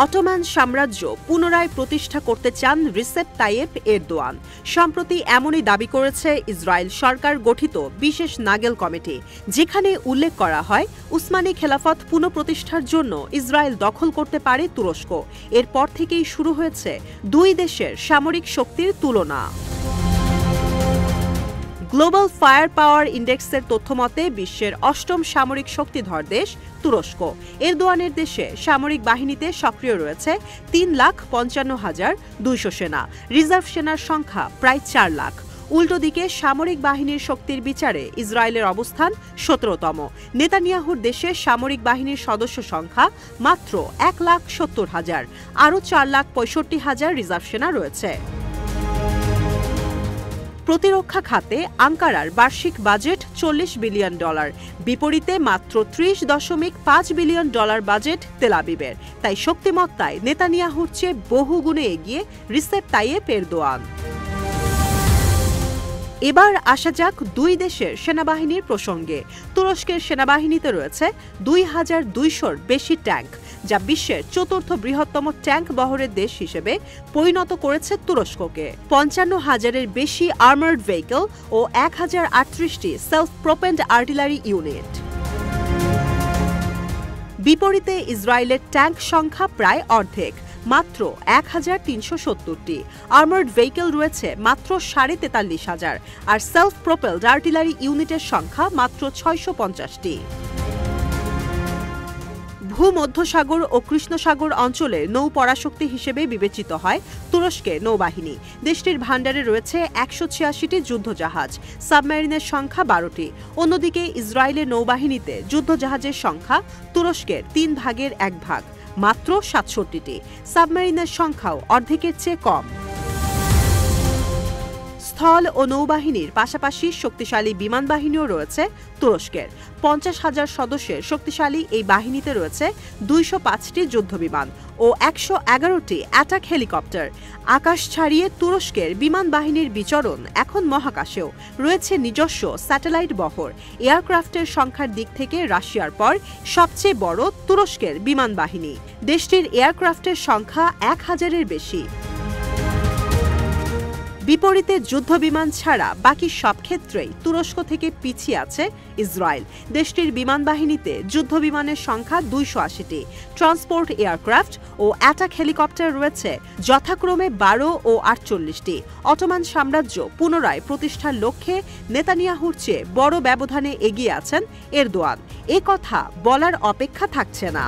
Ottoman সাম্রাজ্য পুনরায় প্রতিষ্ঠা করতে চান রিসেপ তাইয়েপ এরদোয়ান। সম্প্রতি এমনই দাবি করেছে ইসরায়েল সরকার গঠিত বিশেষ নাগেল কমিটি, যেখানে উল্লেখ করা হয় উসমানী খেলাফত পুনঃপ্রতিষ্ঠার জন্য ইসরায়েল দখল করতে পারে তুরস্ক। এরপর থেকেই শুরু হয়েছে দুই দেশের সামরিক শক্তির তুলনা। গ্লোবাল ফায়ার পাওয়ার ইন্ডেক্সের তথ্যমতে বিশ্বের অষ্টম সামরিক শক্তিধর দেশ তুরস্ক। এরদোয়ানের দেশে সামরিক বাহিনীতে সক্রিয় রয়েছে 3,55,200 সেনা। রিজার্ভ সেনার সংখ্যা প্রায় 4 লাখ। উল্টো দিকে সামরিক বাহিনীর শক্তির বিচারে ইসরায়েলের অবস্থান 17তম। নেতানিয়াহুর দেশে সামরিক বাহিনীর সদস্য সংখ্যা মাত্র 1,70,000। আরও 4,65,000 রিজার্ভ সেনা রয়েছে। প্রতিরক্ষা খাতে আঙ্কারার বার্ষিক বাজেট $40 বিলিয়ন। বিপরীতে মাত্র $30.5 বিলিয়ন বাজেট তেল আবিবের। তাই শক্তিমত্তায় নেতানিয়াহুর চেয়ে বহুগুণে এগিয়ে রিসেপ তাইয়েপ এরদোয়ান। এবার আসা যাক দুই দেশের সেনাবাহিনীর প্রসঙ্গে। তুরস্কের সেনাবাহিনীতে রয়েছে 2,200-র বেশি ট্যাঙ্ক, যা বিশ্বের চতুর্থ বৃহত্তম ট্যাঙ্ক বহরের দেশ হিসেবে পরিণত করেছে তুরস্ককে। 55,000-এর বেশি আর্মার্ড ভেহিকল ও 1,038টি সেলফ প্রোপেন্ড আর্টিলারি ইউনিট। বিপরীতে ইসরায়েলের ট্যাঙ্ক সংখ্যা প্রায় অর্ধেক, মাত্র 1,370টি। আর্মার্ড ভেহিকল রয়েছে মাত্র 43,500, আর সেলফ প্রোপেলড আর্টিলারি ইউনিটের সংখ্যা মাত্র 650টি। ভূমধ্যসাগর ও কৃষ্ণসাগর অঞ্চলের নৌ পরাশক্তি হিসেবে বিবেচিত হয় তুরস্কের নৌবাহিনী। দেশটির ভান্ডারে রয়েছে 186টি যুদ্ধজাহাজ, সাবমেরিনের সংখ্যা 12টি। অন্যদিকে ইসরায়েলের নৌবাহিনীতে যুদ্ধজাহাজের সংখ্যা তুরস্কের 3 ভাগের 1 ভাগ, মাত্র 67টি। সাবমেরিনের সংখ্যাও অর্ধেকের চেয়ে কম। স্থল ও নৌবাহিনীর পাশাপাশি শক্তিশালী বিমান বাহিনীও রয়েছে তুরস্কের। 50,000 সদস্যের শক্তিশালী এই বাহিনীতে রয়েছে 205টি যুদ্ধবিমান ও 111টি অ্যাটাক হেলিকপ্টার। আকাশ ছাড়িয়ে তুরস্কের বিমান বাহিনীর বিচরণ এখন মহাকাশেও। রয়েছে নিজস্ব স্যাটেলাইট বহর। এয়ারক্রাফটের সংখ্যার দিক থেকে রাশিয়ার পর সবচেয়ে বড় তুরস্কের বিমান বাহিনী। দেশটির এয়ারক্রাফটের সংখ্যা 1,000-এর বেশি। বিপরীতে যুদ্ধবিমান ছাড়া বাকি সব ক্ষেত্রেই তুরস্ক থেকে পিছিয়ে আছে ইসরায়েল। দেশটির বিমান বাহিনীতে যুদ্ধবিমানের সংখ্যা 280টি। ট্রান্সপোর্ট এয়ারক্রাফট ও অ্যাটাক হেলিকপ্টার রয়েছে যথাক্রমে 12 ও 48টি। অটোমান সাম্রাজ্য পুনরায় প্রতিষ্ঠার লক্ষ্যে নেতানিয়াহুর চেয়ে বড় ব্যবধানে এগিয়ে আছেন এরদোয়ান। এ কথা বলার অপেক্ষা থাকছে না।